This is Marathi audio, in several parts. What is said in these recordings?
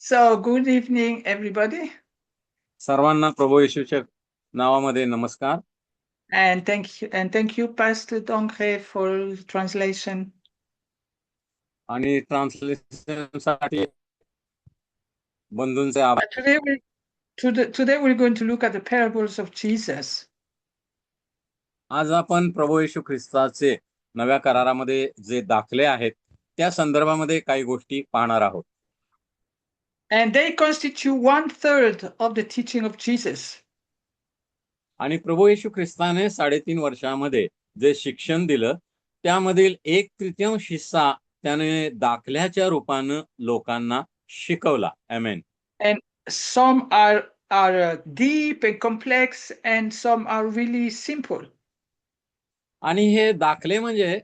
So, good evening, everybody, सर्वांना प्रभू येशूच्या नावामध्ये नमस्कार. and thank you, Pastor Dongre, for translation. आणि ट्रान्सलेशनसाठी बंधूंचे आभार. Today we're going to look at the parables of Jesus. आज आपण प्रभू येशू ख्रिस्ताचे नव्या करारामध्ये जे दाखले आहेत त्या संदर्भामध्ये काही गोष्टी पाहणार आहोत. And they constitute 1/3 of the teaching of Jesus. आणि प्रभू येशू ख्रिस्ताने 3.5 वर्षामध्ये जे शिक्षण दिलं त्यामधील 1/3 हिस्सा त्याने दाखल्याच्या रूपानं लोकांना शिकवला. आमेन. And some are deep and complex, and some are really simple. आणि हे दाखले म्हणजे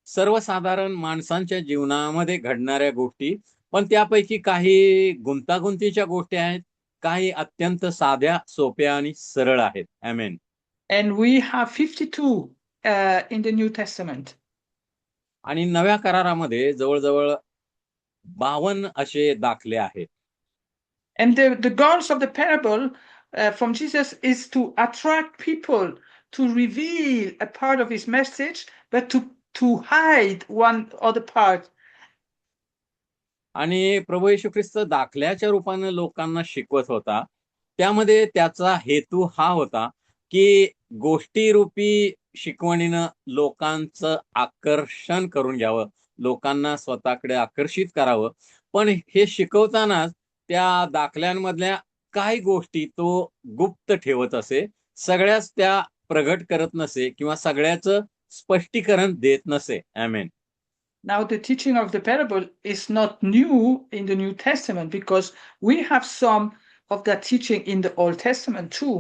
सर्वसाधारण माणसांच्या जीवनामध्ये घडणाऱ्या गोष्टी, पण त्यापैकी काही गुंतागुंतीच्या गोष्टी आहेत, काही अत्यंत साध्या, सोप्या आणि सरळ आहेत. आमेन. And we have 52 in the New Testament. आणि नव्या करारामध्ये जवळजवळ 52 असे दाखले आहेत. And the goals of the parable from Jesus is to attract people, to reveal a part of his message, but to hide one other part. आणि प्रभू येशू ख्रिस्त दाखल्याच्या रूपाने लोकांना शिकवत होता. त्यामध्ये त्याचा हेतू हा होता की गोष्टीरूपी शिकवणीनं लोकांचं आकर्षण करून घ्यावं, लोकांना स्वतःकडे आकर्षित करावं. पण हे शिकवतानाच त्या दाखल्यांमधल्या काही गोष्टी तो गुप्त ठेवत असे, सगळ्याच त्या प्रगट करत नसे किंवा सगळ्याचं स्पष्टीकरण देत नसे. आमेन. Now, the teaching of the parable is not new in the New Testament because we have some of that teaching in the Old Testament too.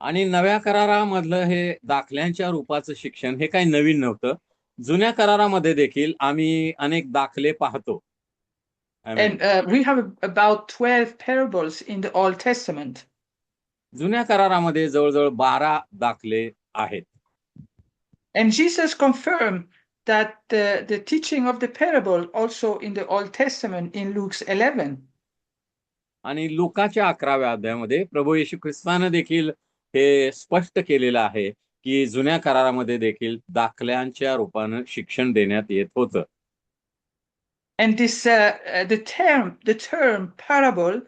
आणि नव्या करारामधलं हे दाखल्यांच्या रूपाचं शिक्षण हे काही नवीन नव्हतं. जुन्या करारामध्ये देखील आम्ही अनेक दाखले पाहतो. आमेन. And we have about 12 parables in the Old Testament. जुन्या करारामध्ये जवळजवळ 12 दाखले आहेत. And Jesus confirmed that the teaching of the parable also in the Old Testament in Luke 11. आणि लुकाच्या 11व्या अध्यायामध्ये प्रभू येशू ख्रिस्तानं देखील हे स्पष्ट केलेलं आहे की जुन्या करारामध्ये देखील दाखल्यांच्या रूपानं शिक्षण देण्यात येत होतं. And this the term parable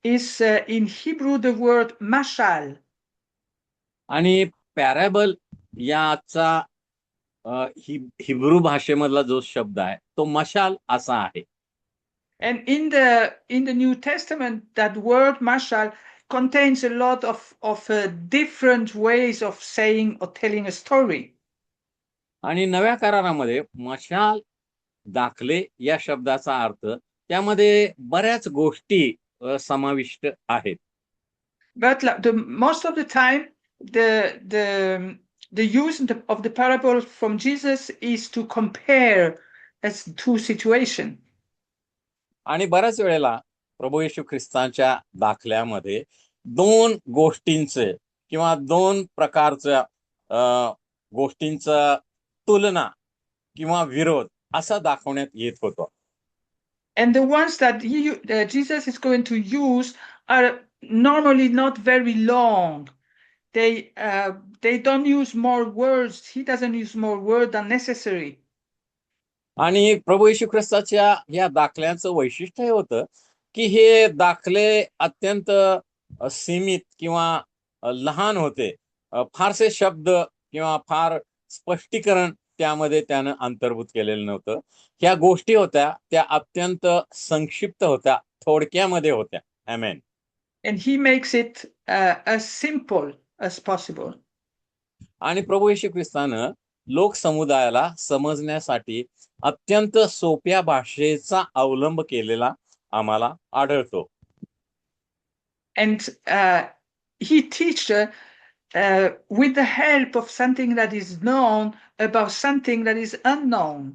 is in Hebrew the word mashal. आणि पॅराबल याचा हिब्रू भाषेमधला जो शब्द आहे तो मशाल असा आहे. And in the New Testament, that word mashal contains a lot of different ways of saying or telling a story. आणि नव्या करारामध्ये मशाल दाखले या शब्दाचा अर्थ त्यामध्ये बऱ्याच गोष्टी समाविष्ट आहेत. But most of the time, the use of the parable from Jesus is to compare as two situations. आणि बऱ्याच वेळेला प्रभू येशू ख्रिस्तांच्या दाखल्यामध्ये दोन गोष्टींचे किंवा दोन प्रकारच्या गोष्टींचा तुलना किंवा विरोध असा दाखवण्यात येत होतं. And the ones that Jesus is going to use are normally not very long. They don't use more words. He doesn't use more words than necessary. आणि प्रभू येशू ख्रिस्ताच्या या दाखल्यांचं वैशिष्ट्य हे होतं की हे दाखले अत्यंत सीमित किंवा लहान होते. फारसे शब्द किंवा फार स्पष्टीकरण त्यामध्ये त्यानं अंतर्भूत केलेलं नव्हतं. ह्या गोष्टी होत्या त्या अत्यंत संक्षिप्त होत्या, थोडक्यामध्ये होत्या. आमेन. And he makes it as simple as possible. आणि प्रभू येशू ख्रिस्तानं लोक समुदायाला समजण्यासाठी अत्यंत सोप्या भाषेचा अवलंब केलेला आम्हाला आढळतो. And he teaches with the help of something that is known about something that is unknown.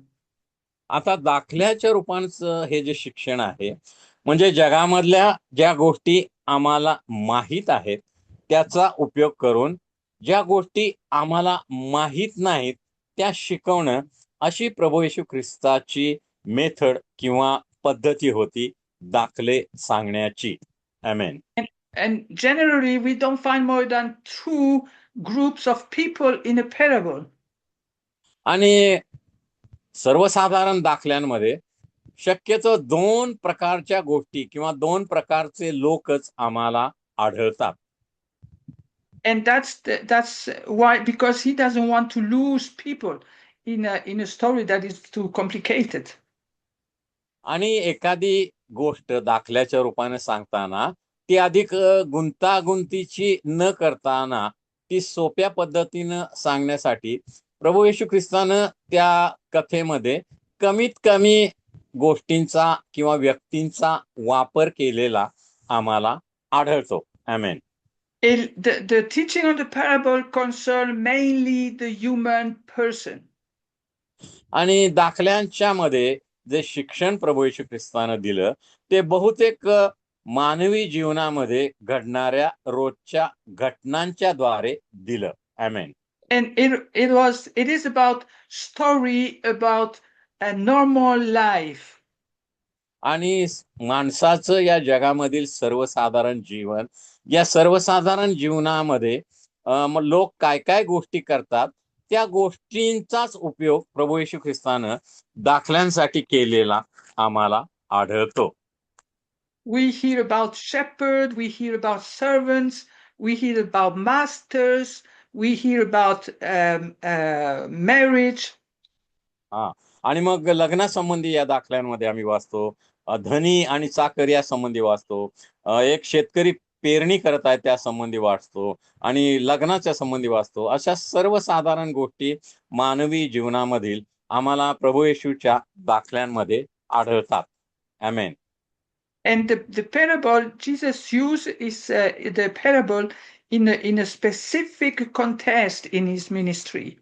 आता दाखल्याच्या रूपांचं हे जे शिक्षण आहे म्हणजे जगामधल्या ज्या गोष्टी आम्हाला माहीत आहेत त्याचा उपयोग करून ज्या गोष्टी आम्हाला माहीत नाहीत त्या शिकवणं, अशी प्रभू येशू ख्रिस्ताची मेथड किंवा पद्धती होती दाखले सांगण्याची. आमेन. And generally, we don't find more than 2 groups of people in a parable. आणि सर्वसाधारण दाखल्यांमध्ये शक्यतो 2 प्रकारच्या गोष्टी किंवा 2 प्रकारचे लोकच आम्हाला आढळतात. And that's why, because he doesn't want to lose people in a story that is too complicated. आणि एखादी गोष्ट दाखल्याच्या रूपाने सांगताना ती अधिक गुंतागुंतीची न करताना ती सोप्या पद्धतीनं सांगण्यासाठी प्रभू येशू ख्रिस्तानं त्या कथेमध्ये कमीत कमी गोष्टींचा किंवा व्यक्तींचा वापर केलेला आम्हाला आढळतो. आमेन. The teaching of the parable concern mainly the human person. आणि दाखल्यांच्या मध्ये जे शिक्षण प्रभू येशू ख्रिस्तानं दिलं ते बहुतेक मानवी जीवनामध्ये घडणाऱ्या रोजच्या घटनांच्या द्वारे दिलं. आमेन. And it is about story about a normal life. आणि माणसाचं या जगामधील सर्वसाधारण जीवन, या सर्वसाधारण जीवनामध्ये लोक काय काय गोष्टी करतात त्या गोष्टींचाच उपयोग प्रभू येशू ख्रिस्तानं दाखल्यांसाठी केलेला आम्हाला आढळतो. We hear about shepherds, we hear about servants, we hear about masters, we hear about marriage. आणि मग लग्नासंबंधी या दाखल्यांमध्ये आम्ही वाचतो, धनी आणि चाकर या संबंधी वाचतो, एक शेतकरी पेरणी करत आहे त्या संबंधी वाचतो आणि लग्नाच्या संबंधी वाचतो. अशा सर्वसाधारण गोष्टी मानवी जीवनामधील आम्हाला प्रभू येशूच्या दाखल्यांमध्ये आढळतात. आमेन. And the parable Jesus used is the parable in a specific context in his ministry.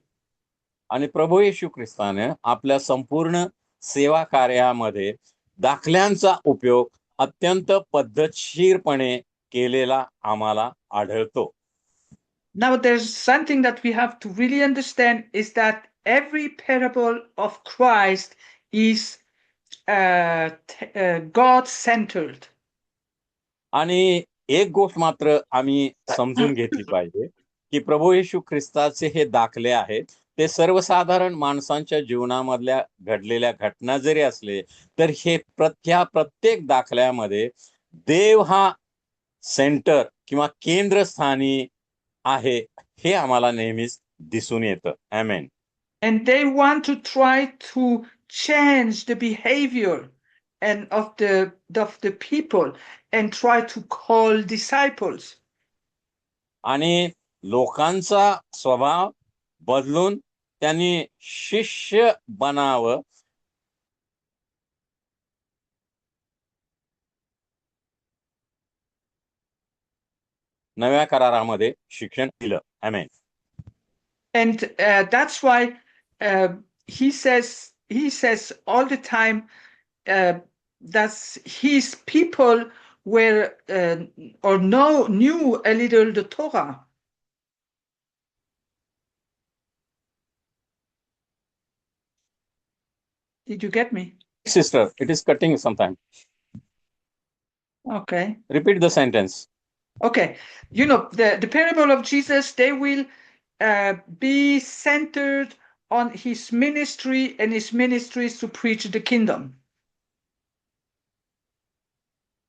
आणि प्रभू येशू ख्रिस्ताने आपल्या संपूर्ण सेवा कार्यामध्ये दाखल्यांचा उपयोग अत्यंत पद्धतशीरपणे केलेला आम्हाला आढळतो. Now there's something that we have to really understand is that every parable of Christ is God-centered. आणि एक गोष्ट मात्र आम्ही समजून घेतली पाहिजे की प्रभू येशू ख्रिस्ताचे हे दाखले आहेत ते सर्वसाधारण माणसांच्या जीवनामधल्या घडलेल्या घटना जरी असले तर हे प्रत्येक दाखल्यामध्ये देव हा सेंटर किंवा केंद्रस्थानी आहे हे आम्हाला नेहमीच दिसून येतं. आमेन. And they want to try to change the behavior and of the people and try to call disciples. आणि लोकांचा स्वभाव बदलून त्यांनी शिष्य बनावं नव्या करारामध्ये शिक्षण दिलं. आमेन. And that's why he says all the time that his people were or knew a little the Torah. Did you get me? Sister, it is cutting sometime. Okay. Repeat the sentence. Okay. You know, the parable of Jesus, they will be centered on his ministry, and his ministry is to preach the kingdom.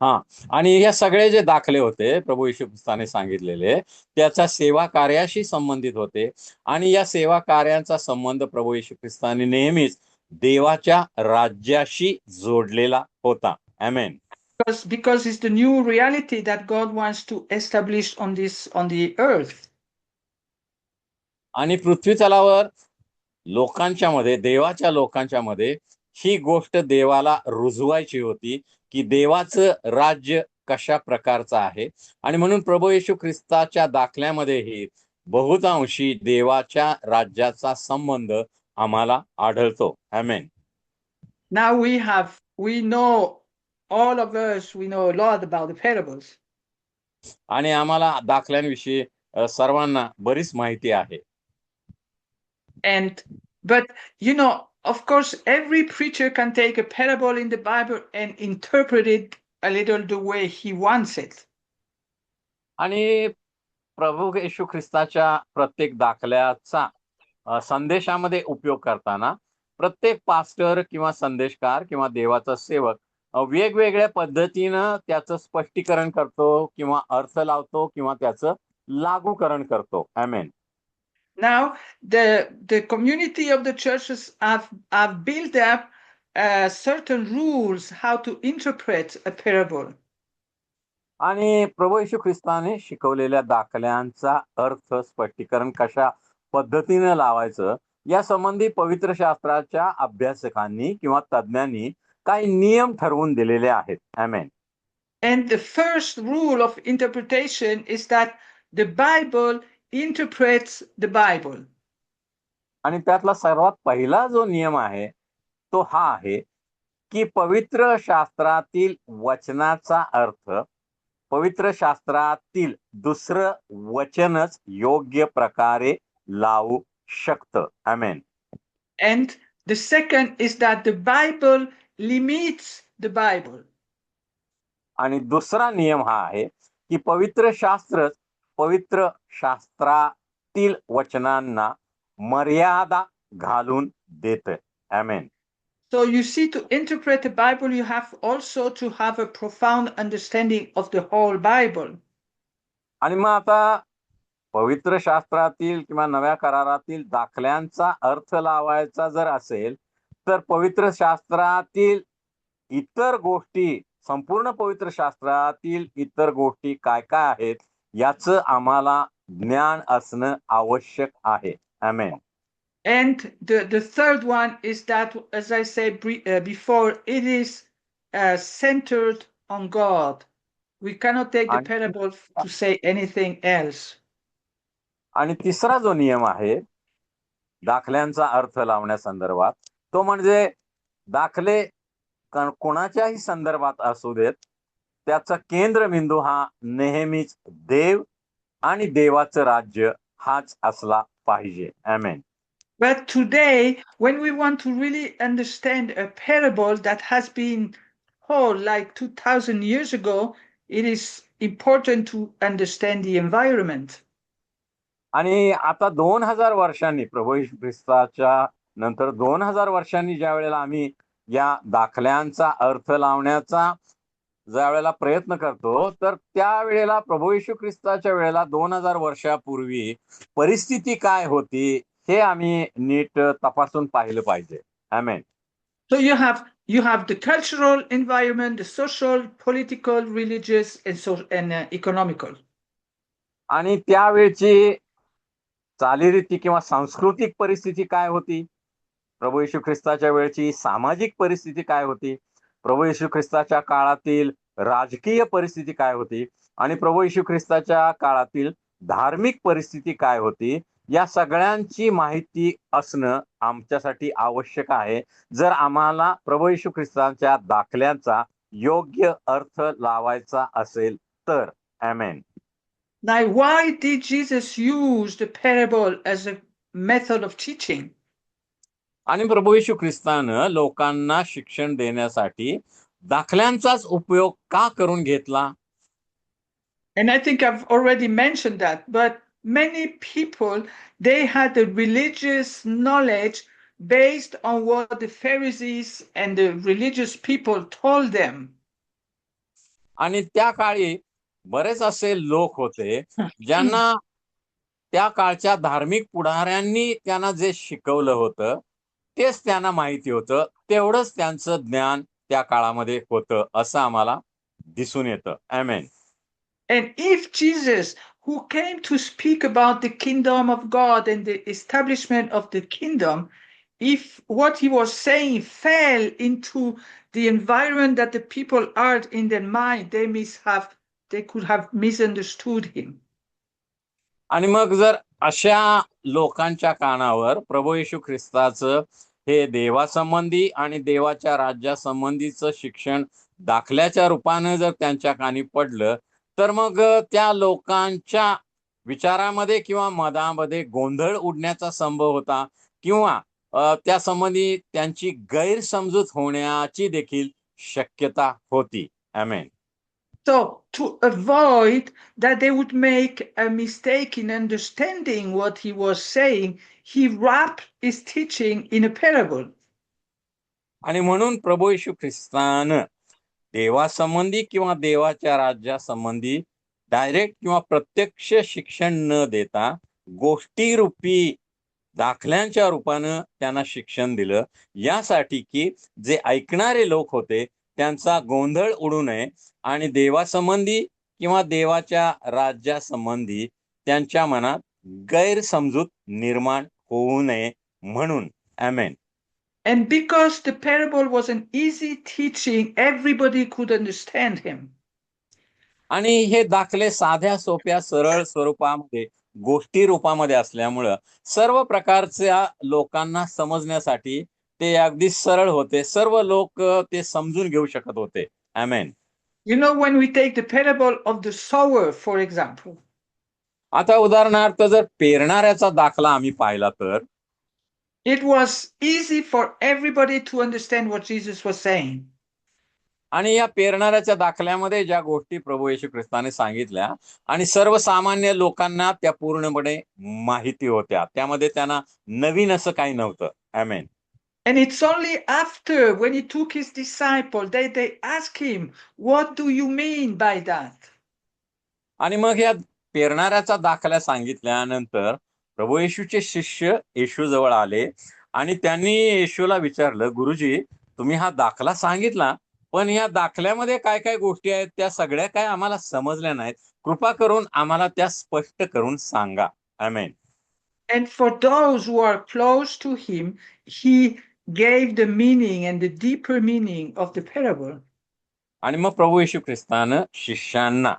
आणि या सगळे जे दाखले होते प्रभू येशू ख्रिस्ताने सांगितलेले त्याचा सेवा कार्याशी संबंधित होते आणि या सेवा कार्यांचा संबंध प्रभू येशू ख्रिस्ताने नेहमीच देवाच्या राज्याशी जोडलेला होता. आमेन. Because it's the new reality that God wants to establish on the earth. आणि पृथ्वी तलावर लोकांच्या मध्ये देवाच्या लोकांच्या मध्ये ही गोष्ट देवाला रुजवायची होती की देवाचं राज्य कशा प्रकारचं आहे आणि म्हणून प्रभू येशू ख्रिस्ताच्या दाखल्यामध्येही बहुतांशी देवाच्या राज्याचा संबंध आम्हाला आढळतो. आमेन. Now we know, all of us, we know a lot about the parables. आणि आम्हाला दाखल्यांविषयी सर्वांना बरीच माहिती आहे. But you know, Of course, every preacher can take a parable in the Bible and interpret it a little the way he wants it. आणि प्रभू येशू ख्रिस्ताच्या प्रत्येक दाखल्याचा संदेशामध्ये उपयोग करताना प्रत्येक पास्टर किंवा संदेशकार किंवा देवाचा सेवक वेगवेगळ्या पद्धतीनं त्याचं स्पष्टीकरण करतो किंवा अर्थ लावतो किंवा त्याचं लागूकरण करतो. आमेन. Now, the community of the churches have built up certain rules how to interpret a parable. आणि प्रभू येशू ख्रिस्ताने शिकवलेल्या दाखल्यांचा अर्थ स्पष्टीकरण कशा पद्धतीने लावायचं या संबंधी पवित्र शास्त्राच्या अभ्यासकांनी किंवा तज्ञांनी काही नियम ठरवून दिलेले आहेत. आमेन. And the first rule of interpretation is that the Bible interprets the Bible. आणि त्यातला सर्वात पहिला जो नियम आहे तो हा आहे की पवित्र शास्त्रातील वचनाचा अर्थ पवित्र शास्त्रातील दुसरं वचनच योग्य प्रकारे लावू शकतं. आमेन. And the second is that the Bible limits the Bible. आणि दुसरा नियम हा आहे की पवित्र शास्त्रातील वचनांना मर्यादा घालून देतं. आमेन. So you see, to interpret the Bible, you have also to have a profound understanding of the whole Bible. आणि मग आता पवित्र शास्त्रातील किंवा नव्या करारातील दाखल्यांचा अर्थ लावायचा जर असेल तर पवित्र शास्त्रातील इतर गोष्टी संपूर्ण पवित्र शास्त्रातील इतर गोष्टी काय काय आहेत याचं आम्हाला ज्ञान असणं आवश्यक आहे. आमेन. And the third one is that, as I said before, it is centered on God. We cannot take the parable to say anything else. आणि तिसरा जो नियम आहे दाखल्यांचा अर्थ लावण्यासंदर्भात तो म्हणजे दाखले कोणाच्याही संदर्भात असू देत त्याचा केंद्रबिंदू हा नेहमीच देव आणि देवाचं राज्य हाच असला पाहिजे. आमेन. But today, when we want to really understand a parable that has been told like 2000 years ago, it is important to understand the environment. आणि आता 2000 वर्षांनी प्रभू येशू ख्रिस्ताच्या नंतर 2000 वर्षांनी ज्या वेळेला आम्ही या दाखल्यांचा अर्थ लावण्याचा ज्या वेळेला प्रयत्न करतो तर त्यावेळेला प्रभू येशू ख्रिस्ताच्या वेळेला 2000 वर्षापूर्वी परिस्थिती काय होती हे आम्ही नीट तपासून पाहिलं पाहिजे. आमेन. So you have the cultural environment, the social, political, religious, and economical. आणि त्यावेळची चालीरीती किंवा सांस्कृतिक परिस्थिती काय होती, प्रभू येशू ख्रिस्ताच्या वेळची सामाजिक परिस्थिती काय होती, प्रभू येशू ख्रिस्ताच्या काळातील राजकीय परिस्थिती काय होती आणि प्रभू येशू ख्रिस्ताच्या काळातील धार्मिक परिस्थिती काय होती या सगळ्यांची माहिती असणं आमच्यासाठी आवश्यक आहे जर आम्हाला प्रभू येशू ख्रिस्ताच्या दाखल्यांचा योग्य अर्थ लावायचा असेल तर. आमेन. Now, why did Jesus use the parable as a method of teaching? आणि प्रभू येशू ख्रिस्तानं लोकांना शिक्षण देण्यासाठी दाखल्यांचाच उपयोग का करून घेतला? And I think I've already mentioned that, but many people, they had the religious knowledge based on what the Pharisees and the religious people told them. आणि त्या काळी बरेच असे लोक होते ज्यांना त्या काळच्या धार्मिक पुढाऱ्यांनी त्यांना जे शिकवलं होतं तेच त्यांना माहिती होतं, तेवढंच त्यांचं ज्ञान त्या काळामध्ये होतं असं आम्हाला दिसून येतं. आमेन. And if Jesus, who came to speak about the kingdom of God and the establishment of the kingdom, if what he was saying fell into the environment that the people are in their mind, they could have misunderstood him. आणि मग जर अशा लोकांच्या कानावर प्रभू येशू ख्रिस्ताचं हे देवासंबंधी आणि देवाच्या राज्यासंबंधीचं शिक्षण दाखल्याच्या रूपानं जर त्यांच्या कानी पडलं तर मग त्या लोकांच्या विचारामध्ये किंवा मनामध्ये गोंधळ उडण्याचा संभव होता किंवा त्या संबंधी त्यांची गैरसमजूत होण्याची देखील शक्यता होती. आमेन. So to avoid that they would make a mistake in understanding what he was saying, he wrapped his teaching in a parable. आणि म्हणून प्रभू येशू ख्रिस्तानं देवासंबंधी किंवा देवाच्या राज्यासंबंधी डायरेक्ट किंवा प्रत्यक्ष शिक्षण न देता गोष्टीरूपी दाखल्यांच्या रूपानं त्यांना शिक्षण दिलं, यासाठी की जे ऐकणारे लोक होते त्यांचा गोंधळ उडू नये आणि देवासंबंधी किंवा देवाच्या राज्यासंबंधी त्यांच्या मनात गैरसमजूत निर्माण होऊ नये म्हणून. आमेन. And because the parable was an easy teaching, everybody could understand him. आणि हे दाखले साध्या सोप्या सरळ स्वरूपामध्ये गोष्टी रूपामध्ये असल्यामुळं सर्व प्रकारच्या लोकांना समजण्यासाठी ते अगदी सरळ होते. सर्व लोक ते समजून घेऊ शकत होते. आमेन. You know, when we take the parable of the sower, for example, आता उदाहरणार्थ जर पेरणाऱ्याचा दाखला आम्ही पाहिला तर it was easy for everybody to understand what Jesus was saying. आणि या पेरणाऱ्याच्या दाखल्यामध्ये ज्या गोष्टी प्रभू येशू ख्रिस्ताने सांगितल्या आणि सर्वसामान्य लोकांना त्या पूर्णपणे माहिती होत्या, त्यामध्ये त्यांना नवीन असं काही नव्हतं. आमेन. And it's only after, when he took his disciple, they asked him, what do you mean by that? आणि मग या पेरणाऱ्याचा दाखला सांगितल्यानंतर प्रभू येशूचे शिष्य येशू जवळ आले आणि त्यांनी येशूला विचारलं, गुरुजी, तुम्ही हा दाखला सांगितला, पण या दाखल्यामध्ये काय काय गोष्टी आहेत त्या सगळ्या काय आम्हाला समजल्या नाहीत. कृपा करून आम्हाला त्या स्पष्ट करून सांगा. आमेन. And for those who are close to him, he gave the meaning and the deeper meaning of the parable. आणि मग प्रभू येशू ख्रिस्तानं शिष्यांना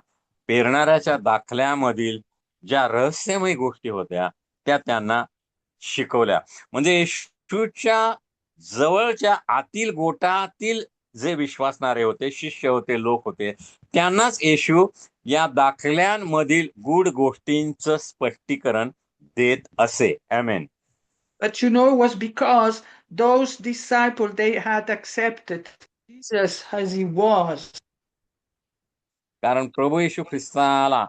पेरणाऱ्याच्या दाखल्यामधील ज्या रहस्यमय गोष्टी होत्या त्या त्यांना शिकवल्या. म्हणजे येशूच्या जवळच्या आतील गोटातील जे विश्वासणारे होते, शिष्य होते, लोक होते, त्यांनाच येशू या दाखल्यांमधील गूढ गोष्टींचं स्पष्टीकरण देत असे. आमेन. But you know, it was because those disciples, they had accepted Jesus as he was. कारण प्रभू येशू ख्रिस्ताला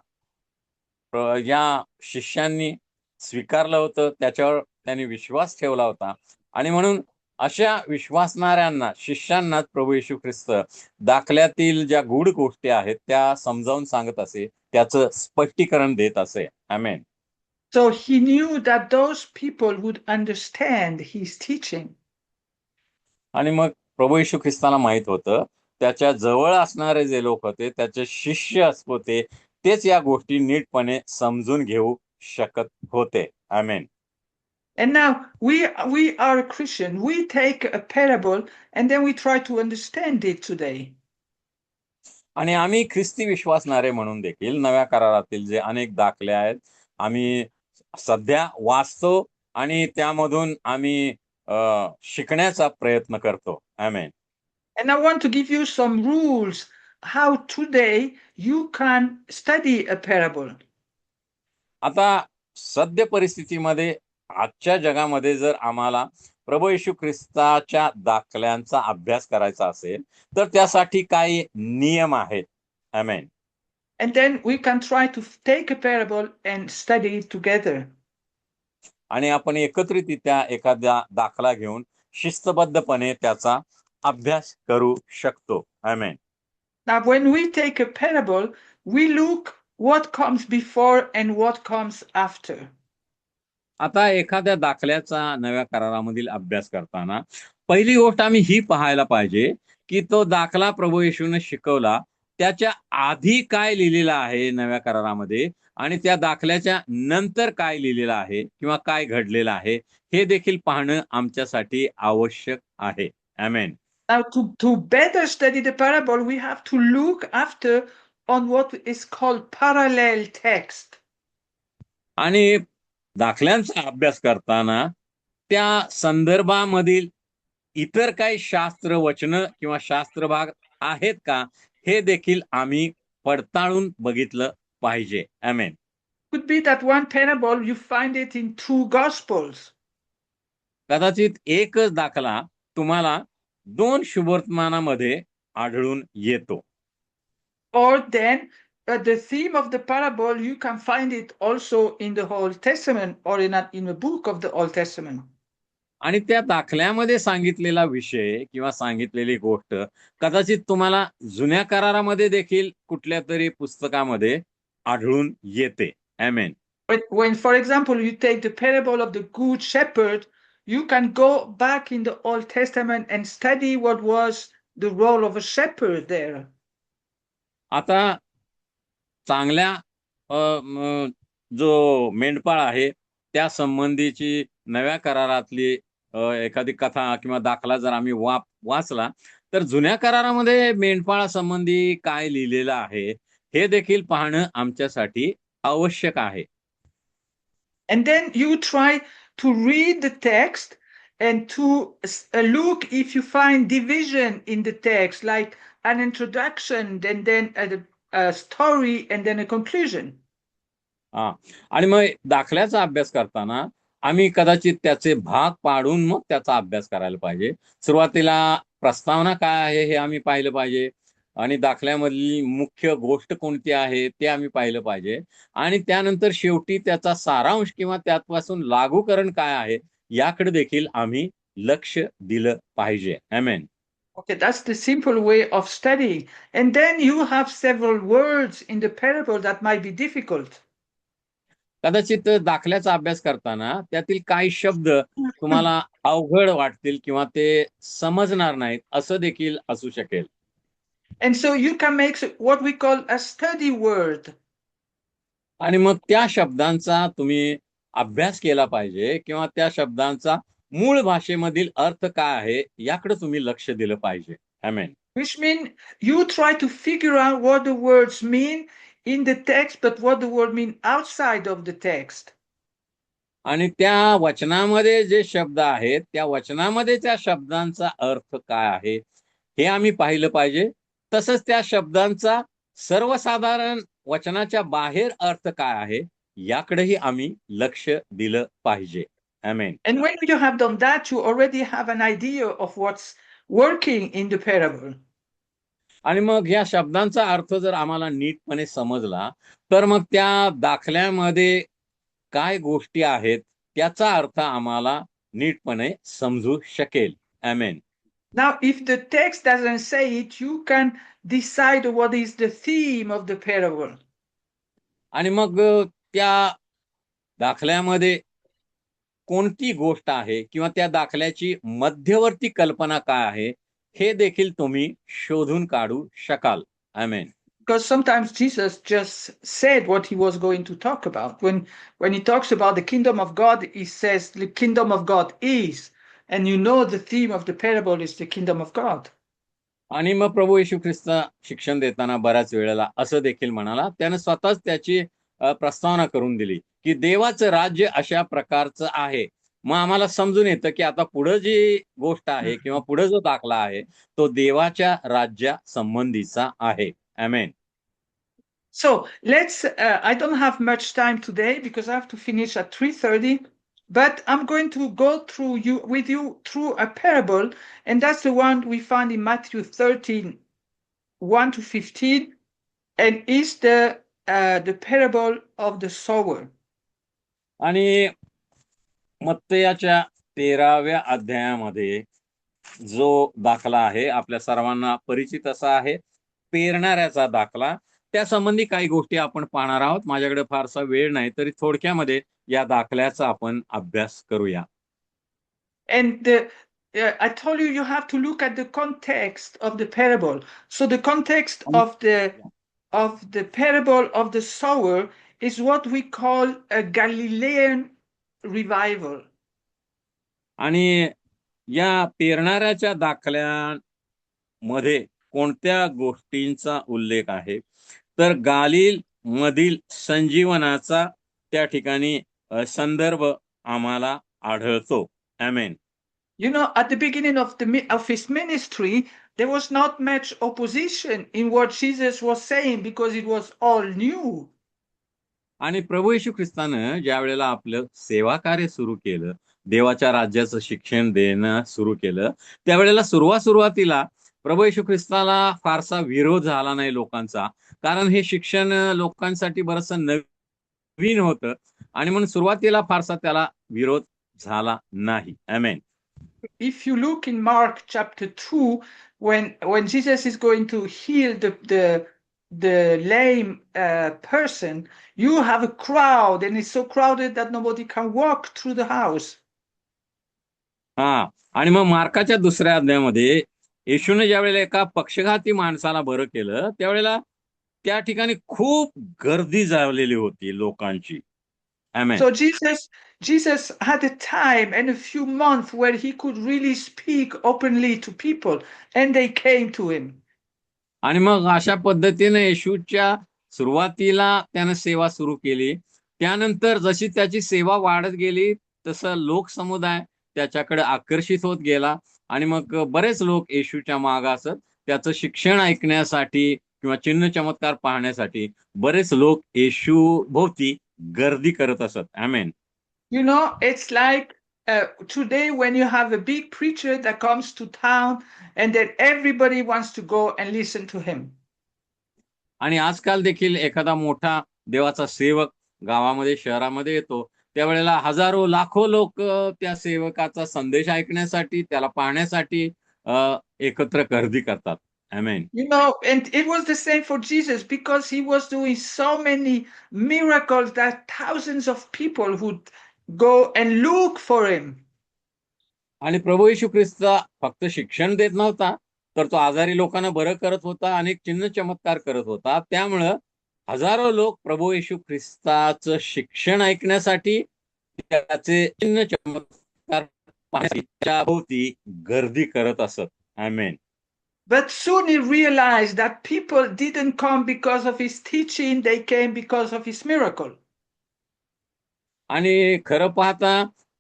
या शिष्यांनी स्वीकारलं होतं, त्याच्यावर त्यांनी विश्वास ठेवला होता आणि म्हणून अशा विश्वासणाऱ्यांना, शिष्यांना प्रभू येशू ख्रिस्त दाखल्यातील ज्या गूढ गोष्टी आहेत त्या समजावून सांगत असे, त्याचं स्पष्टीकरण देत असे. आमेन. So he knew that those people would understand his teaching. आणि मग प्रभू येशू ख्रिस्ताला माहित होतं त्याच्या जवळ असणारे जे लोक होते, त्याचे शिष्य होते, तेच या गोष्टी नीटपणे समजून घेऊ शकत होते. आमेन. And now we are Christian. We take a parable and then we try to understand it today. आणि आम्ही ख्रिस्ती विश्वासणारे म्हणून देखील नव्या करारातील जे अनेक दाखले आहेत आम्ही सध्या वाचतो आणि त्यामधून आम्ही शिकण्याचा प्रयत्न करतो. आमेन. And I want to give you some rules how today you can study a parable. आता सद्य परिस्थितीमध्ये आजच्या जगामध्ये जर आम्हाला प्रभू येशू ख्रिस्ताच्या दाखल्यांचा अभ्यास करायचा असेल तर त्यासाठी काही नियम आहेत. आमेन. And then we can try to take a parable and study it together. आणि आपण एकत्रितरित्या एखादा दाखला घेऊन शिस्तबद्धपणे त्याचा अभ्यास करू शकतो. आमेन. Now, when we take a parable, we look what comes before and what comes after. आता एखाद्या दाखल्याचा नव्या करारामधील अभ्यास करताना पहिली गोष्ट आम्ही ही पाहायला पाहिजे की तो दाखला प्रभू येशूने शिकवला त्याच्या आधी काय लिहिलेलं आहे नव्या करारामध्ये आणि त्या दाखल्याच्या नंतर काय लिहिलेलं आहे किंवा काय घडलेलं आहे हे देखील पाहणं आमच्यासाठी आवश्यक आहे. आमेन. Now, to better study the parable, we have to look after on what is called parallel text. आणि दाखल्यांचा अभ्यास करताना त्या संदर्भामधील इतर काही शास्त्र वचन किंवा शास्त्र भाग आहेत का हे देखील आम्ही पडताळून बघितलं पाहिजे. आमेन. Could be that one parable you find it in two gospels. कदाचित एकच दाखला तुम्हाला 2 शुभवर्तमानामध्ये आढळून येतो. Or then the theme of the parable, you can find it also in the Old Testament or in a book of the Old Testament. आणि त्या दाखल्यामध्ये सांगितलेला विषय किंवा सांगितलेली गोष्ट कदाचित तुम्हाला जुन्या करारामध्ये देखील कुठल्या तरी पुस्तकामध्ये आढळून येते. आमेन. When, for example, you take the parable of the Good Shepherd, you can go back in the Old Testament and study what was the role of a shepherd there. आता चांगल्या जो मेंढपाळ आहे त्या संबंधीची नव्या करारातली एखादी कथा किंवा दाखला जर आम्ही वाचला तर जुन्या करारामध्ये मेंढपाळासंबंधी काय लिहिलेलं आहे हे देखील पाहणं आमच्यासाठी आवश्यक आहे. And then you try to read the text and to look if you find division in the text, like an introduction and then a story and then a conclusion. आणि मग दाखल्याचा अभ्यास करताना आम्ही कदाचित त्याचे भाग पाडून मग त्याचा अभ्यास करायला पाहिजे. सुरुवातीला प्रस्तावना काय आहे हे आम्ही पाहिलं पाहिजे आणि दाखल्यामधली मुख्य गोष्ट कोणती आहे ते आम्ही पाहिलं पाहिजे आणि त्यानंतर शेवटी त्याचा सारांश किंवा त्यापासून लागूकरण काय आहे याकडे देखील आम्ही लक्ष दिलं पाहिजे. आमेन. Okay, that's the simple way of studying. And then you have several words in the parable that might be difficult. कदाचित दाखल्याचा अभ्यास करताना त्यातील काही शब्द तुम्हाला अवघड वाटतील किंवा ते समजणार नाहीत असं देखील असू शकेल. And so you can make what we call a study word. आणि मग त्या शब्दांचा तुम्ही अभ्यास केला पाहिजे किंवा त्या शब्दांचा मूळ भाषेमधील अर्थ काय आहे याकडे तुम्ही लक्ष दिलं पाहिजे. आमेन. Which means you try to figure out what the words mean in the text, but what the word mean outside of the text. आणि त्या वचनामध्ये जे शब्द आहेत त्या वचनामध्ये त्या शब्दांचा अर्थ काय आहे हे आम्ही पाहिलं पाहिजे. तसंच त्या शब्दांचा सर्वसाधारण वचनाच्या बाहेर अर्थ काय आहे याकडेही आम्ही लक्ष दिलं पाहिजे. आमेन. And when you have done that, you already have an idea of what's working in the parable. आणि मग या शब्दांचा अर्थ जर आम्हाला नीटपणे समजला तर मग त्या दाखल्यामध्ये काय गोष्टी आहेत त्याचा अर्थ आम्हाला नीटपणे समजू शकेल. आमेन. Now, if the text doesn't say it, you can decide what is the theme of the parable. आणि मग त्या दाखल्यामध्ये कोणती गोष्ट आहे किंवा त्या दाखल्याची मध्यवर्ती कल्पना काय आहे हे देखील तुम्ही शोधून काढू शकाल. आमेन. Because sometimes Jesus just said what he was going to talk about. When he talks about the kingdom of God, he says the kingdom of God is, and you know the theme of the parable is the kingdom of God. आणि मग प्रभू येशू ख्रिस्त शिक्षण देताना बऱ्याच वेळेला असं देखील म्हणाला त्यानं स्वतःच त्याची प्रस्तावना करून दिली की देवाचं राज्य अशा प्रकारचं आहे. मग आम्हाला समजून येतं की आता पुढे जी गोष्ट आहे किंवा पुढे जो दाखला आहे तो देवाच्या राज्या संबंधीचा आहे. आमेन. So I don't have much time today because I have to finish at 3:30, but I'm going to go with you through a parable, and that's the one we find in Matthew 13, 1 to 15, and is the parable of the sower. आणि मत्तयाच्या 13व्या अध्यायामध्ये जो दाखला आहे आपल्या सर्वांना परिचित असा आहे पेरणाऱ्याचा दाखला. त्या संबंधी काही गोष्टी आपण पाहणार आहोत. माझ्याकडे फारसा वेळ नाही तरी थोडक्यामध्ये या दाखल्याचा आपण अभ्यास करूया. And I told you have to look at the context of the parable. So the context of the parable of the sower is what we call a Galilean revival. आणि या पेरणाऱ्याच्या दाखल्यामध्ये कोणत्या गोष्टींचा उल्लेख आहे तर गालिल मधील संजीवनाचा त्या ठिकाणी संदर्भ आम्हाला आढळतो. आमेन. You know, at the beginning of his ministry, there was not much opposition in what Jesus was saying because it was all new. आणि प्रभू येशू ख्रिस्तानं ज्या वेळेला आपलं सेवा कार्य सुरू केलं देवाच्या राज्याचं शिक्षण देणं सुरू केलं, त्यावेळेला सुरुवातीला प्रभू येशू ख्रिस्ताला फारसा विरोध झाला नाही लोकांचा, कारण हे शिक्षण लोकांसाठी बरंचसं नवीन होतं आणि म्हणून सुरुवातीला फारसा त्याला विरोध झाला नाही. आमेन. If you look in Mark chapter 2, when Jesus is going to heal the lame person, you have a crowd, and it's so crowded that nobody can walk through the house. हा, आणि मग मार्काच्या दुसऱ्या अध्यायामध्ये येशूने ज्यावेळेला एका पक्षघाती माणसाला बरं केलं, त्यावेळेला त्या ठिकाणी खूप गर्दी झालेली होती लोकांची. आमेन. So Jesus had a time and a few months where he could really speak openly to people, and they came to him. आणि मग अशा पद्धतीने येशूच्या सुरुवातीला त्यानं सेवा सुरू केली. त्यानंतर जशी त्याची सेवा वाढत गेली तसं लोकसमुदाय त्याच्याकडे आकर्षित होत गेला आणि मग बरेच लोक येशूच्या मागे असत त्याचं शिक्षण ऐकण्यासाठी किंवा चिन्ह चमत्कार पाहण्यासाठी बरेच लोक येशू भोवती गर्दी करत असत. आमेन. You know, it's like today when you have a big preacher that comes to town and then everybody wants to go and listen to him. आणि आजकाल देखील एखादा मोठा देवाचा सेवक गावामध्ये शहरामध्ये येतो, त्यावेळेला हजारो लाखो लोक त्या सेवकाचा संदेश ऐकण्यासाठी त्याला पाहण्यासाठी एकत्र गर्दी करतात. आमेन. You know, and it was the same for Jesus because he was doing so many miracles that thousands of people would go and look for him. आणि प्रभू येशू ख्रिस्त फक्त शिक्षण देत नव्हता, तर तो आजारी लोकांना बरं करत होता, अनेक चिन्ह चमत्कार करत होता. त्यामुळं हजारो लोक प्रभू येशू ख्रिस्ताचं शिक्षण ऐकण्यासाठी त्याचे चिन्ह चमत्कार पाहण्यासाठी त्याच्या भोवती गर्दी करत असत. आमेन. But soon he realized that people didn't come because of his teaching, they came because of his miracle. आणि खरं पाहता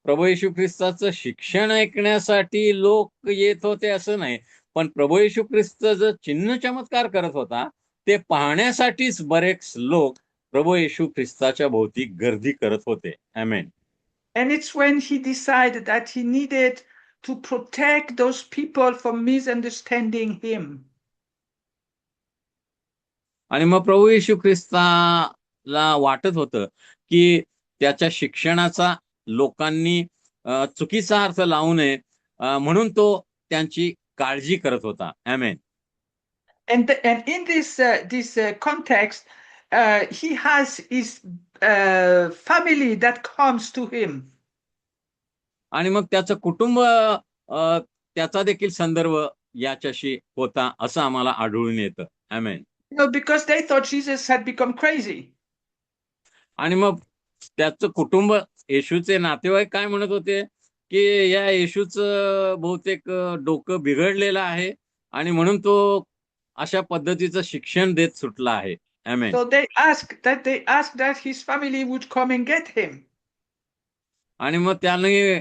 प्रभू येशू ख्रिस्ताचं शिक्षण ऐकण्यासाठी लोक येत होते असं नाही, पण प्रभू येशू ख्रिस्त जो चिन्ह चमत्कार करत होता ते पाहण्यासाठीच बरेच लोक प्रभू येशू ख्रिस्ताच्या भोवती गर्दी करत होते. आमेन. And it's when he decided that he needed to protect those people from misunderstanding him. आणि मग प्रभू येशू ख्रिस्ताला वाटत होतं की त्याच्या शिक्षणाचा लोकांनी चुकीचा अर्थ लावू नये, म्हणून तो त्यांची काळजी करत होता. आमेन. And in this context, he has his family that comes to him. आणि मग त्याचं कुटुंब त्याचा देखील संदर्भ याच्याशी होता असं आम्हाला आढळून येतं. आमेन. Because they thought Jesus had become crazy. आणि मग त्याचं कुटुंब येशूचे नातेवाईक काय म्हणत होते की या येशूचं बहुतेक डोकं बिघडलेलं आहे आणि म्हणून तो अशा पद्धतीचं शिक्षण देत सुटला आहे. आमेन. So they asked that his family would come and get him. आणि मग त्याने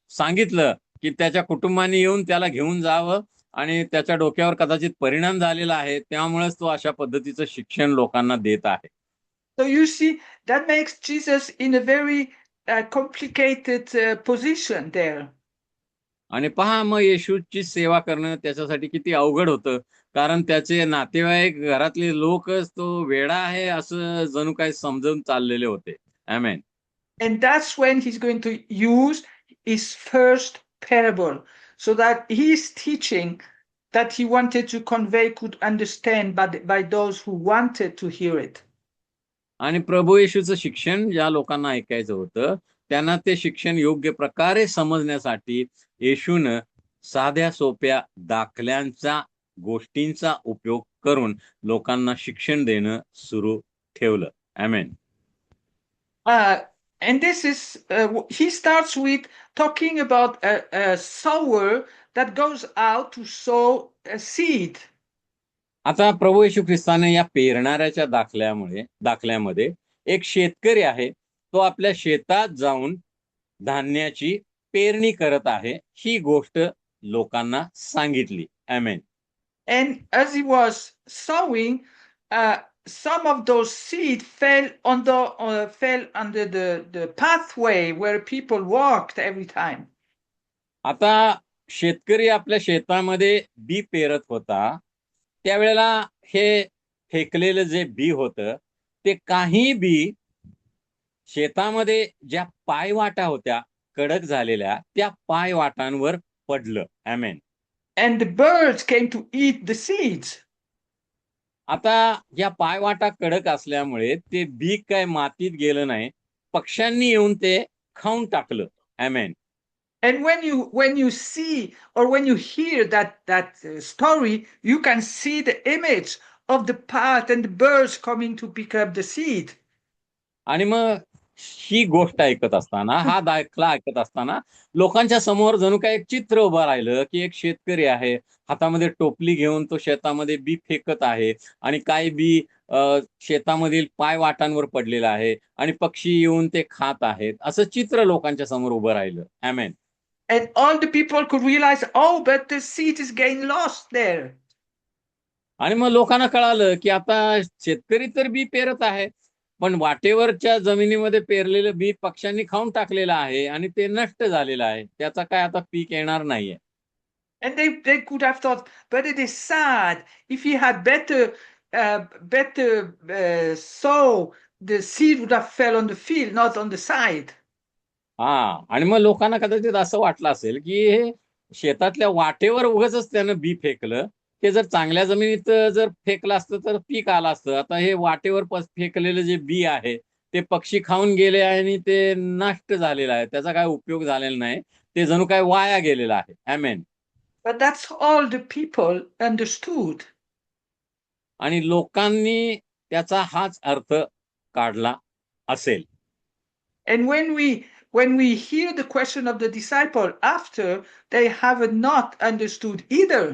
सांगितलं की त्याच्या कुटुंबाने येऊन त्याला घेऊन जावं आणि त्याच्या डोक्यावर कदाचित परिणाम झालेला आहे, त्यामुळेच तो अशा पद्धतीचं शिक्षण लोकांना देत आहे. So you see, that makes Jesus in a very complicated position there. आणि पहा मग येशूची सेवा करणं त्याच्यासाठी किती अवघड होतं, कारण त्याचे नातेवाईक घरातले लोकच तो वेडा आहे असं जणू काही समजून चाललेले होते. आमेन. And that's when he's going to use his first parable, so that his teaching that he wanted to convey could understand by those who wanted to hear it. आणि प्रभू येशूचं शिक्षण ज्या लोकांना ऐकायचं होतं त्यांना ते शिक्षण योग्य प्रकारे समजण्यासाठी येशूनं साध्या सोप्या दाखल्यांचा गोष्टींचा उपयोग करून लोकांना शिक्षण देणं सुरू ठेवलं. आमेन. And this is, he starts with talking about a sower that goes out to sow a seed. आता प्रभू येशू ख्रिस्ताने या पेरणाऱ्याच्या दाखल्यामध्ये एक शेतकरी आहे, तो आपल्या शेतात जाऊन धान्याची पेरणी करत आहे ही गोष्ट लोकांना सांगितली. आमेन. And as he was sowing, some of those seed fell under the pathway where people walked every time. आता शेतकरी आपल्या शेतामध्ये बी पेरत होता, त्यावेळेला हे फेकलेलं जे बी होतं, ते काही बी शेतामध्ये ज्या पायवाटा होत्या कडक झालेल्या, त्या पायवाटांवर पडलं. आमेन. And the birds came to eat the seeds. आता या पायवाटा कडक असल्यामुळे ते बी काय मातीत गेलं नाही, पक्ष्यांनी येऊन ते खाऊन टाकलं. आमेन. And when you see or when you hear that story, you can see the image of the path and the birds coming to pick up the seed. आणि मग ही गोष्ट ऐकत असताना, हा दाखला ऐकत असताना लोकांच्या समोर जणू काय एक चित्र उभं राहिलं, की एक शेतकरी आहे, हातामध्ये टोपली घेऊन तो शेतामध्ये बी फेकत आहे आणि काही बी शेतामधील पायवाटांवर पडलेलं आहे आणि पक्षी येऊन ते खात आहेत. असं चित्र लोकांच्या समोर उभं राहिलं. आमेन. And all the people could realize, oh, but the seed is getting lost there. आणि मग लोकांना कळालं, की आता शेतकरी तर बी पेरत आहे, पण वाटेवरच्या जमिनीमध्ये पेरलेलं बी पक्ष्यांनी खाऊन टाकलेलं आहे आणि ते नष्ट झालेलं आहे. त्याचा काय आता पीक येणार नाहीये. And they could have thought, but it is sad. If he had better sow, the seed would have fell on the field, not on the side. आणि मग लोकांना कदाचित असं वाटलं असेल, की हे शेतातल्या वाटेवर उगाचच त्यानं बी फेकलं. ते जर चांगल्या जमिनीत जर फेकलं असतं तर पीक आलं असतं. आता हे वाटेवर फेकलेलं जे बी आहे, ते पक्षी खाऊन गेले आणि ते नष्ट झालेलं आहे. त्याचा काही उपयोग झालेला नाही. ते जणू काय वाया गेलेलं आहे. आमेन. But that's all the people understood. आणि लोकांनी त्याचा हाच अर्थ काढला असेल. And when we hear the question of the disciple after, they have not understood either.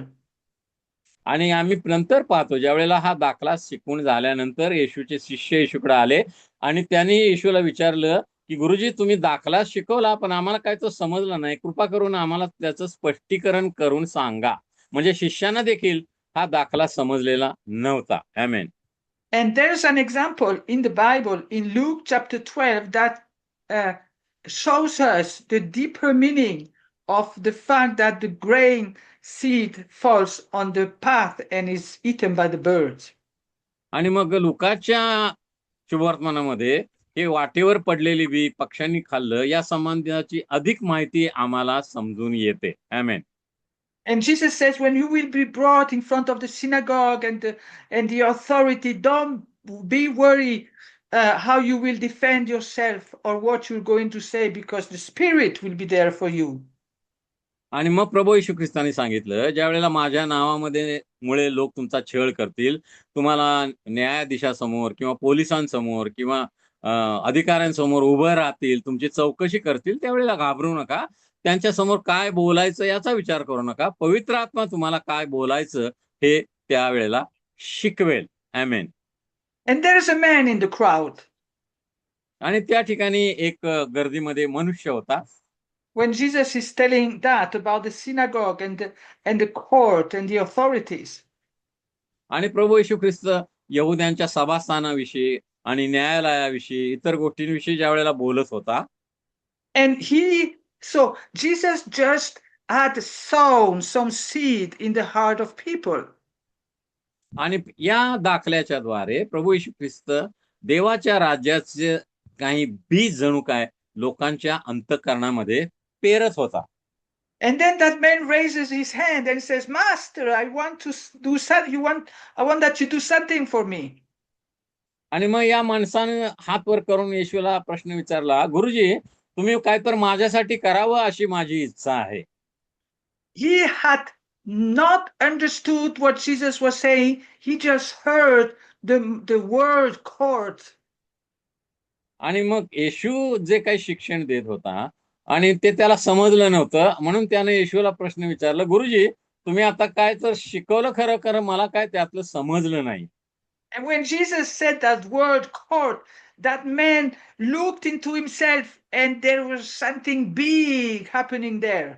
आणि आम्ही नंतर पाहतो, ज्यावेळेला हा दाखला शिकवून झाल्यानंतर येशूचे शिष्य येशूकडे आले आणि त्यांनी येशूला विचारलं, की गुरुजी तुम्ही दाखला शिकवला, पण आम्हाला काय तो समजला नाही. कृपा करून आम्हाला त्याचं स्पष्टीकरण करून सांगा. म्हणजे शिष्यांना देखील हा दाखला समजलेला नव्हता. आमेन. And there's an example in the Bible in Luke chapter 12 that shows us the deeper meaning of the fact that the grain seed falls on the path and is eaten by the birds. आणि मग लुकाच्या शुभवर्तमानामध्ये हे वाटेवर पडलेली बी पक्ष्यांनी खाल्लं या संबंधाची अधिक माहिती आम्हाला समजून येते. आमेन. And Jesus says, when you will be brought in front of the synagogue and the authority, don't be worried how you will defend yourself or what you're going to say, because the Spirit will be there for you. आणि मग प्रभू येशू ख्रिस्तांनी सांगितलं, ज्या वेळेला माझ्या नावामध्ये मुळे लोक तुमचा छळ करतील, तुम्हाला न्यायाधीशासमोर किंवा पोलिसांसमोर किंवा अधिकाऱ्यांसमोर उभं राहतील, तुमची चौकशी करतील, त्यावेळेला घाबरू नका. त्यांच्यासमोर काय बोलायचं याचा विचार करू नका. पवित्र आत्मा तुम्हाला काय बोलायचं हे त्यावेळेला शिकवेल. आमेन. And there is a man in the crowd. आणि त्या ठिकाणी एक गर्दीमध्ये मनुष्य होता. When Jesus is telling that about the synagogue and the court and the authorities. आणि प्रभू येशू ख्रिस्त यहुद्यांच्या सभास्थानाविषयी आणि न्यायालयाविषयी इतर गोष्टींविषयी ज्या वेळेला बोलत होता. And so Jesus just had sown some seed in the heart of people. आणि या दाखल्याच्या द्वारे प्रभू येशू ख्रिस्त देवाच्या राज्याचे काही बीज जणू काय लोकांच्या अंतःकरणामध्ये पेरत होता. And then that man raises his hand and says, Master, I want to do something. I want that you do something for me. आणि मग या माणसाने हात वर करून येशूला प्रश्न विचारला, गुरुजी तुम्ही काय तर माझ्यासाठी करावं अशी माझी इच्छा आहे. He had not understood what Jesus was saying. He just heard the word court. आणि मग येशू जे काही शिक्षण देत होता आणि ते त्याला समजलं नव्हतं, म्हणून त्याने येशूला प्रश्न विचारला, गुरुजी तुम्ही आता काय तर शिकवलं खरं मला काय त्यातलं समजलं नाही. And when Jesus said that word court, that man looked into himself and there was something big happening there.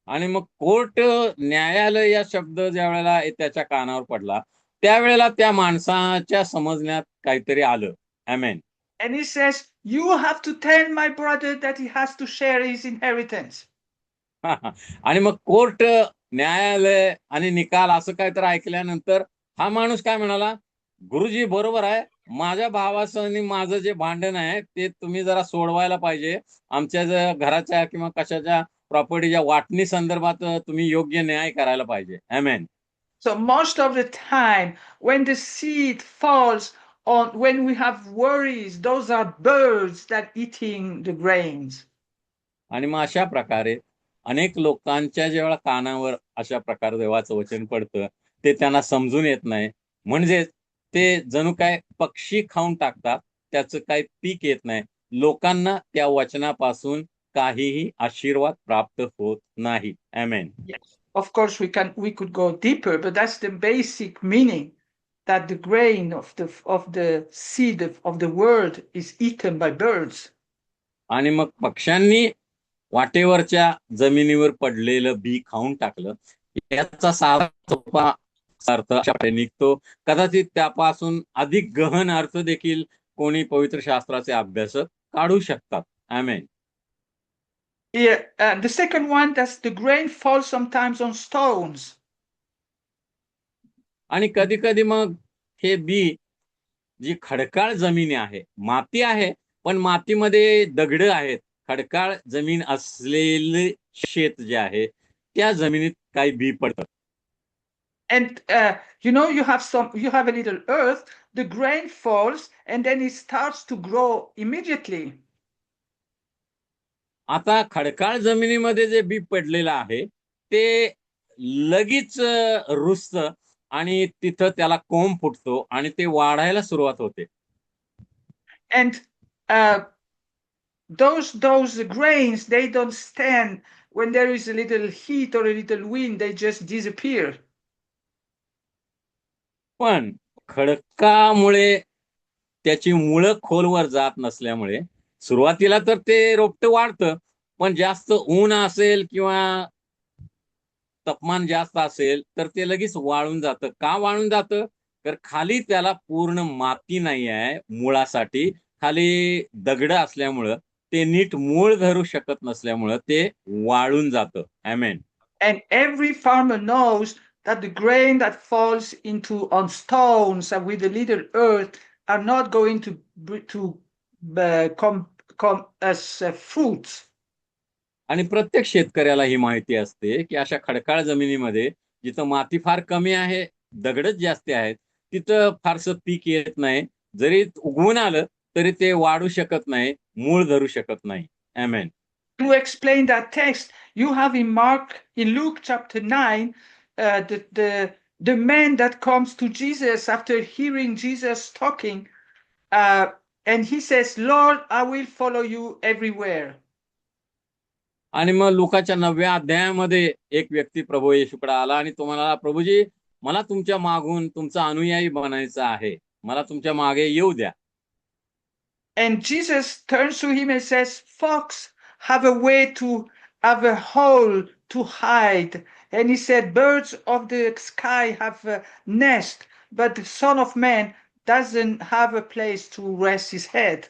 आणि मग कोर्ट न्यायालय या शब्द ज्या वेळेला त्याच्या कानावर पडला, त्यावेळेला त्या माणसाच्या समजण्यात काहीतरी आलं. आमेन. And he says, you have to tell my brother that he has to share his inheritance. आणि मग कोर्ट, न्यायालय आणि निकाल असं काहीतरी ऐकल्यानंतर हा माणूस काय म्हणाला, गुरुजी बरोबर आहे, माझ्या भावाचं आणि माझं जे भांडण आहे ते तुम्ही जरा सोडवायला पाहिजे. आमच्या घराच्या किंवा कशाच्या प्रॉपर्टीच्या वाटणी संदर्भात तुम्ही योग्य न्याय करायला पाहिजे. आमेन. So most of the time, when the seed falls on, when we have worries, those are birds that eating the grains. आणि मग अशा प्रकारे अनेक लोकांच्या जेव्हा कानावर अशा प्रकारे देवाचं वचन पडतं, ते त्यांना समजून येत नाही. म्हणजे ते जणू काय पक्षी खाऊन टाकतात, त्याचं काही पीक येत नाही. लोकांना त्या वचनापासून काहीही आशीर्वाद प्राप्त होत नाही. आमेन. Yes, of course we could go deeper, but that's the basic meaning, that the grain of the seed of the word is eaten by birds. आणि मग पक्ष्यांनी वाटेवरच्या जमिनीवर पडलेलं बी खाऊन टाकलं. याचा साधा सोपा अर्थ अशा निघतो. कदाचित त्यापासून अधिक गहन अर्थ देखील कोणी पवित्र शास्त्राचे अभ्यासक काढू शकतात. आमेन. The second one, that's the grain falls sometimes on stones. आणि कधी कधी मग हे बी जी खडकाळ जमीन आहे, माती आहे, पण मातीमध्ये दगड आहेत. खडकाळ जमीन असलेले शेत जे आहे त्या जमिनीत काही बी पडतात. And you have a little earth, the grain falls, and then it starts to grow immediately. आता खडकाळ जमिनीमध्ये जे बी पडलेलं आहे ते लगेच रुजतं आणि तिथं त्याला कोंब फुटतो आणि ते वाढायला सुरुवात होते. And those grains, they don't stand when there is a little heat or a little wind, they just disappear. पण खडकामुळे त्याची मुळं खोलवर जात नसल्यामुळे सुरुवातीला तर ते रोपटं वाढतं, पण जास्त ऊन असेल किंवा तापमान जास्त असेल तर ते लगेच वाळून जातं. का वाळून जातं? तर खाली त्याला पूर्ण माती नाही आहे मुळासाठी. खाली दगड असल्यामुळं ते नीट मूळ धरू शकत नसल्यामुळं ते वाळून जातं. आमेन. And every farmer knows that the grain that falls on stones and with a little earth are not going to come as fruits. आणि प्रत्येक शेतकऱ्याला ही माहिती असते की अशा खडकाळ जमिनीमध्ये जिथं माती फार कमी आहे, दगडच जास्त आहेत, तिथं फारसं पीक येत नाही. जरी उगवून आलं तरी ते वाढू शकत नाही, मूळ धरू शकत नाही. आमेन. To explain that text, you have in Luke chapter 9, the man that comes to Jesus after hearing Jesus talking, and he says, Lord, I will follow you everywhere. आणि मग लुकाच्या 9व्या अध्यायामध्ये एक व्यक्ती प्रभू येशूकडे आला आणि तो म्हणाला, प्रभूजी मला तुमच्या मागून तुमचा अनुयायी बनायचा आहे, मला तुमच्या मागे येऊ द्या. And Jesus turns to him and says, fox have a way to have a hole to hide. And he said, birds of the sky have a nest, but the Son of Man doesn't have a place to rest his head.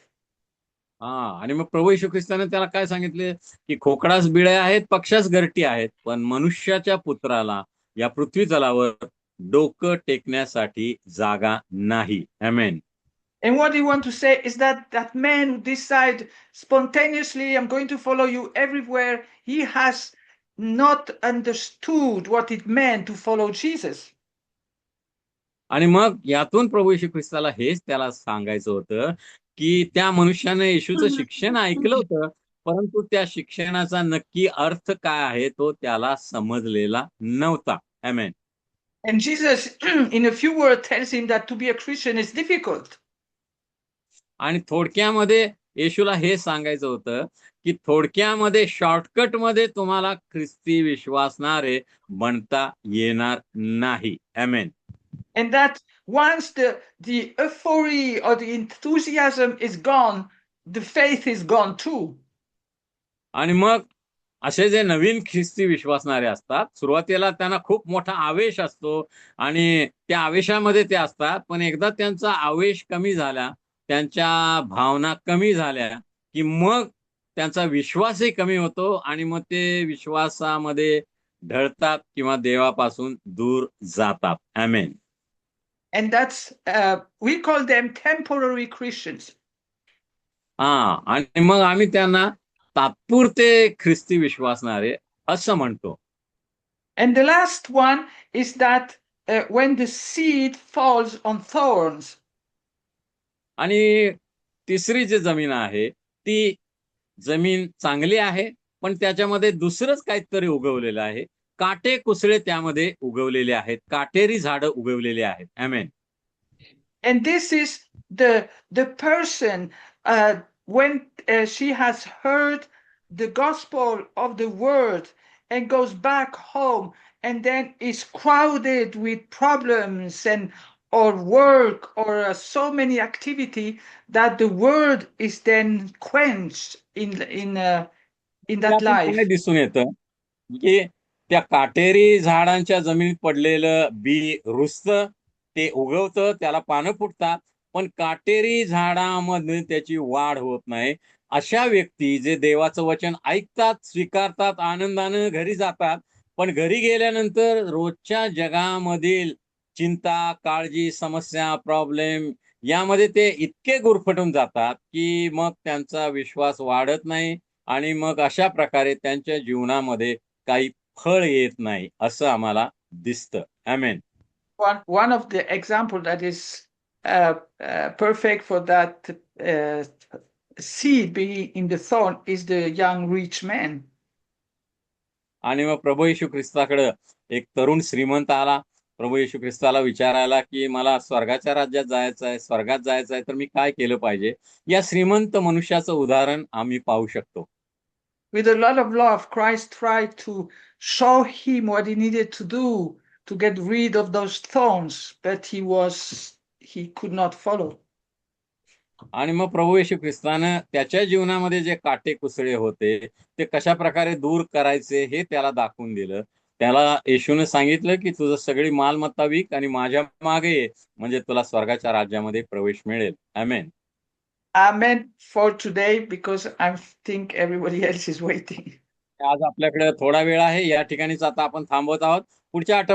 आणि मग प्रभू येशू ख्रिस्ताने त्याला काय सांगितले की खोकडास बिळ्या आहेत, पक्षास घरटी आहेत, पण मनुष्याच्या पुत्राला या पृथ्वी तलावर डोकं टेकण्यासाठी जागा नाही. आमेन. And what you want to say is that man who decide spontaneously, I'm going to follow you everywhere, he has not understood what it meant to follow Jesus. आणि मग यातून प्रभू येशू ख्रिस्ताला हेच त्याला सांगायचं होतं की त्या मनुष्याने येशूचं शिक्षण ऐकलं होतं, परंतु त्या शिक्षणाचा नक्की अर्थ काय आहे तो त्याला समजलेला नव्हता. आमेन. And Jesus, in a few words, tells him that to be a Christian is difficult. आणि थोडक्यामध्ये येशूला हे सांगायचं होतं की थोडक्यामध्ये शॉर्टकट मध्ये तुम्हाला ख्रिस्ती विश्वासणारे बनता येणार नाही. आमेन. And that once the euphoria or the enthusiasm is gone, the faith is gone too. आणि मग असे जे नवीन ख्रिस्ती विश्वासणारे असतात, सुरुवातीला त्यांना खूप मोठा आवेश असतो आणि त्या आवेशामध्ये ते असतात, पण एकदा त्यांचा आवेश कमी झाला, त्यांच्या भावना कमी झाल्या, की मग त्यांचा विश्वासही कमी होतो आणि मग ते विश्वासामध्ये ढळतात किंवा देवापासून दूर जातात. आमेन. And that's, we call them temporary Christians. हा, आणि मग आम्ही त्यांना तात्पुरते ख्रिस्ती विश्वासणारे असं म्हणतो. And the last one is that when the seed falls on thorns. आणि तिसरी जी जमीन आहे ती जमीन चांगली आहे, पण त्याच्यामध्ये दुसरंच काहीतरी उगवलेलं आहे. काटे कुसळे त्यामध्ये उगवलेले आहेत, काटेरी झाडं उगवलेली आहेत. आमेन. And this is the person, when she has heard the gospel of the word and goes back home and then is crowded with problems and or work or so many activity that the word is then quenched in that त्यातून life. काय दिसून येतं की त्या काटेरी झाडांच्या जमिनीत पडलेलं बी रुजतं, ते उगवतं, त्याला पानं फुटतात, पण काटेरी झाडामध्ये त्याची वाढ होत नाही. अशा व्यक्ती जे देवाचं वचन ऐकतात, स्वीकारतात, आनंदानं घरी जातात, पण घरी गेल्यानंतर रोजच्या जगामधील चिंता, काळजी, समस्या, प्रॉब्लेम यामध्ये ते इतके गुरफटून जातात की मग त्यांचा विश्वास वाढत नाही आणि मग अशा प्रकारे त्यांच्या जीवनामध्ये काही फळ येत नाही असं आम्हाला दिसतं. आमेन. One of the example that is perfect for that seed being in the thorn is the young rich man. आणि मग प्रभू येशू ख्रिस्ताकडे एक तरुण श्रीमंत आला. प्रभू येशू ख्रिस्ताला विचारायला की मला स्वर्गाच्या राज्यात जायचं आहे, स्वर्गात जायचं आहे, तर मी काय केलं पाहिजे. या श्रीमंत मनुष्याचं उदाहरण आम्ही पाहू शकतो. With a lot of love, Christ tried to show him what he needed to do to get rid of those thorns, but he could not follow. आणि मग प्रभू येशू ख्रिस्तानं त्याच्या जीवनामध्ये जे काटे कुसळे होते ते कशा प्रकारे दूर करायचे हे त्याला दाखवून दिलं. त्याला येशूने सांगितलं की तुझं सगळी मालमत्ता विक आणि माझ्या मागे ये, म्हणजे तुला स्वर्गाच्या राज्यामध्ये प्रवेश मिळेल. आमेन. Amen for today, because I think everybody else is waiting. आज आपल्याकडे थोडा वेळ आहे, या ठिकाणीच आता आपण थांबवत आहोत. पुढच्या आठवड्यात